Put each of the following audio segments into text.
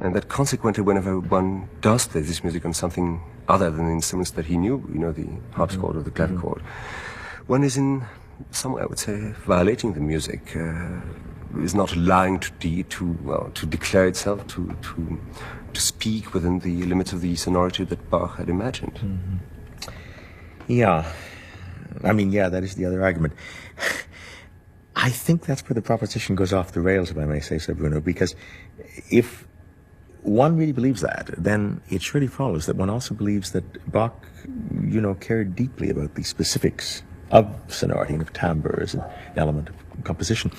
And that consequently, whenever one does play this music on something other than the instruments that he knew, you know, the harpsichord or the clavichord, one is in some way, I would say, violating the music, is not allowing to declare itself, to speak within the limits of the sonority that Bach had imagined. Yeah. I mean, yeah, that is the other argument. I think that's where the proposition goes off the rails, if I may say so, Bruno, because if one really believes that, then it surely follows that one also believes that Bach, you know, cared deeply about the specifics of sonority and of timbre as an element of composition.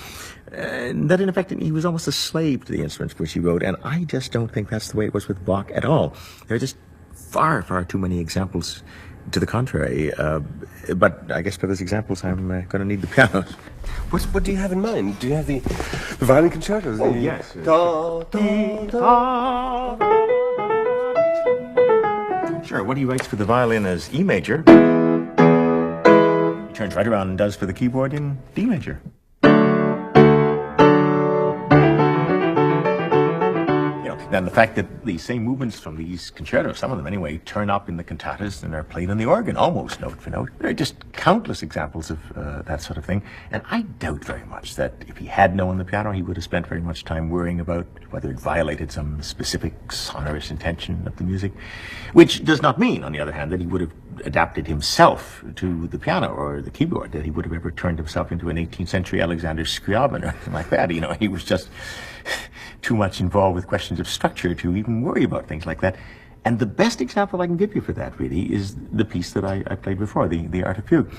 That in effect he was almost a slave to the instruments for which he wrote, and I just don't think that's the way it was with Bach at all. There are just far, far too many examples to the contrary. But I guess for those examples I'm going to need the piano. What do you have in mind? Do you have the violin concertos? Oh, yes. Sure, what he writes for the violin is E major. He turns right around and does for the keyboard in D major. And the fact that the same movements from these concertos, some of them anyway, turn up in the cantatas and are played on the organ, almost note for note. There are just countless examples of that sort of thing. And I doubt very much that if he had known the piano, he would have spent very much time worrying about whether it violated some specific sonorous intention of the music. Which does not mean, on the other hand, that he would have adapted himself to the piano or the keyboard, that he would have ever turned himself into an 18th century Alexander Scriabin or anything like that. You know, he was just too much involved with questions of structure to even worry about things like that. And the best example I can give you for that, really, is the piece that I played before, the Art of Fugue.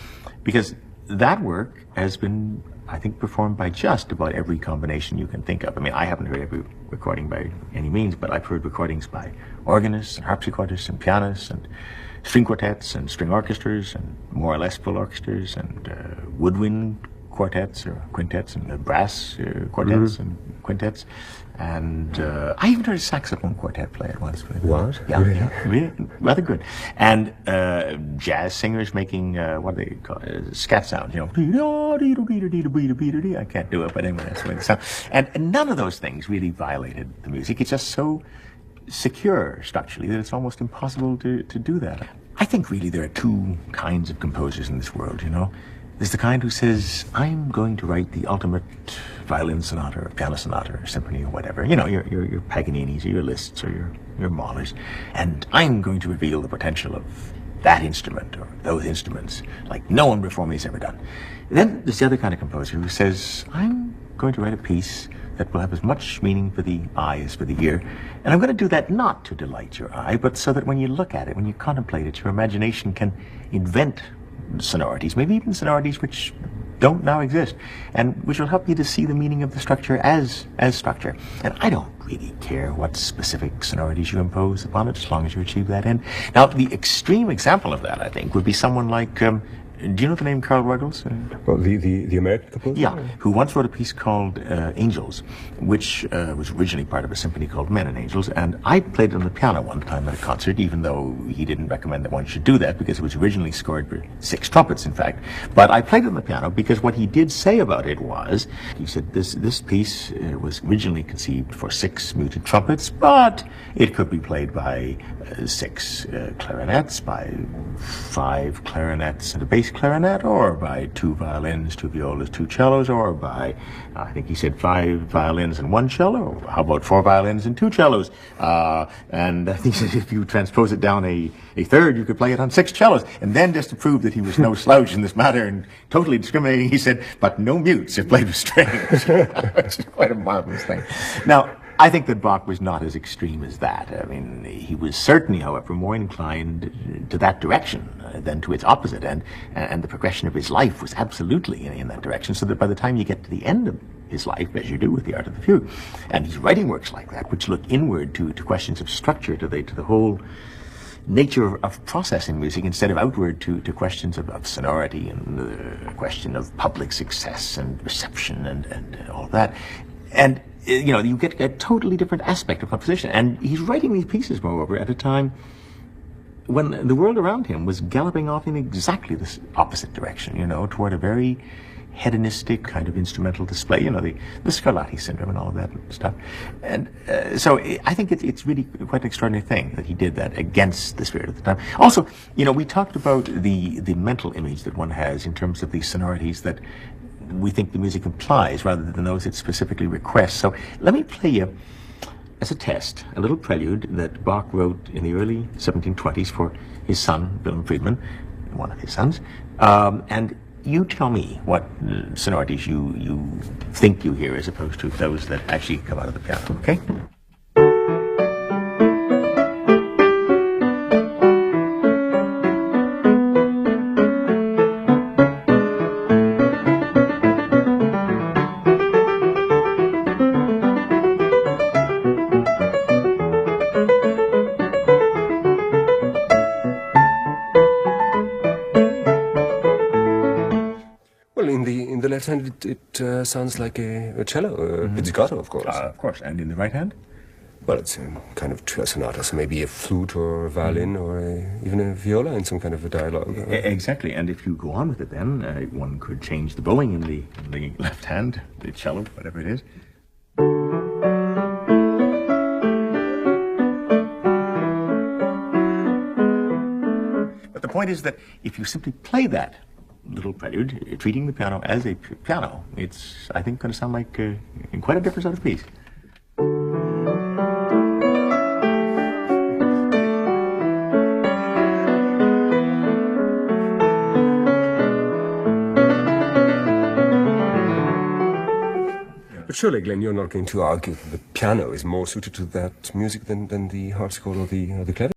Because that work has been, I think, performed by just about every combination you can think of. I mean, I haven't heard every recording by any means, but I've heard recordings by organists and harpsichordists and pianists and string quartets and string orchestras and more or less full orchestras and woodwind quartets or quintets and brass quartets and quintets. And I even heard a saxophone quartet play it once. What? Yeah, really? Yeah, rather good. And jazz singers making, what do they call it, scat sounds, you know. I can't do it, but anyway, that's the way it sounds. And none of those things really violated the music. It's just so secure structurally that it's almost impossible to do that. I think really there are two kinds of composers in this world, you know. There's the kind who says, I'm going to write the ultimate violin sonata or piano sonata or symphony or whatever. You know, your Paganinis or your Liszts or your Mahlers. And I'm going to reveal the potential of that instrument or those instruments like no one before me has ever done. Then there's the other kind of composer who says, I'm going to write a piece that will have as much meaning for the eye as for the ear. And I'm going to do that not to delight your eye, but so that when you look at it, when you contemplate it, your imagination can invent sonorities, maybe even sonorities which don't now exist, and which will help you to see the meaning of the structure as structure. And I don't really care what specific sonorities you impose upon it, as long as you achieve that end. Now, the extreme example of that, I think, would be someone like, do you know the name Carl Ruggles? Well, the American composer? Yeah, who once wrote a piece called Angels, which was originally part of a symphony called Men and Angels, and I played it on the piano one time at a concert, even though he didn't recommend that one should do that, because it was originally scored for 6 trumpets, in fact. But I played it on the piano because what he did say about it was, he said this piece was originally conceived for 6 muted trumpets, but it could be played by 6 clarinets, by 5 clarinets and a bass clarinet, or by 2 violins, 2 violas, 2 cellos, or by, I think he said 5 violins and 1 cello. How about 4 violins and 2 cellos? And I think he said if you transpose it down a third, you could play it on 6 cellos. And then, just to prove that he was no slouch in this matter and totally discriminating, he said, but no mutes if played with strings, which is quite a marvelous thing. Now, I think that Bach was not as extreme as that. I mean, he was certainly, however, more inclined to that direction than to its opposite, and the progression of his life was absolutely in that direction, so that by the time you get to the end of his life, as you do with the Art of the Fugue, and he's writing works like that, which look inward to questions of structure, to the whole nature of process in music, instead of outward to questions of sonority and the question of public success and reception and all of that. And you know, you get a totally different aspect of composition. And he's writing these pieces, moreover, at a time when the world around him was galloping off in exactly this opposite direction, you know, toward a very hedonistic kind of instrumental display, you know, the Scarlatti syndrome and all of that stuff. And so I think it's really quite an extraordinary thing that he did that against the spirit of the time. Also, you know, we talked about the mental image that one has in terms of the sonorities that we think the music implies rather than those it specifically requests. So let me play you, as a test, a little prelude that Bach wrote in the early 1720s for his son, Wilhelm Friedman, one of his sons. And you tell me what sonorities you think you hear as opposed to those that actually come out of the piano, okay? Well, in the left hand, it sounds like a cello, a pizzicato, of course. Of course. And in the right hand? Well, it's a kind of trio sonata, so maybe a flute or a violin or even a viola in some kind of a dialogue. Exactly. And if you go on with it then, one could change the bowing in the left hand, the cello, whatever it is. But the point is that if you simply play that little prelude, treating the piano as a piano, it's, I think, going to sound like quite a different sort of piece. But surely, Glenn, you're not going to argue that the piano is more suited to that music than the harpsichord or the clavichord.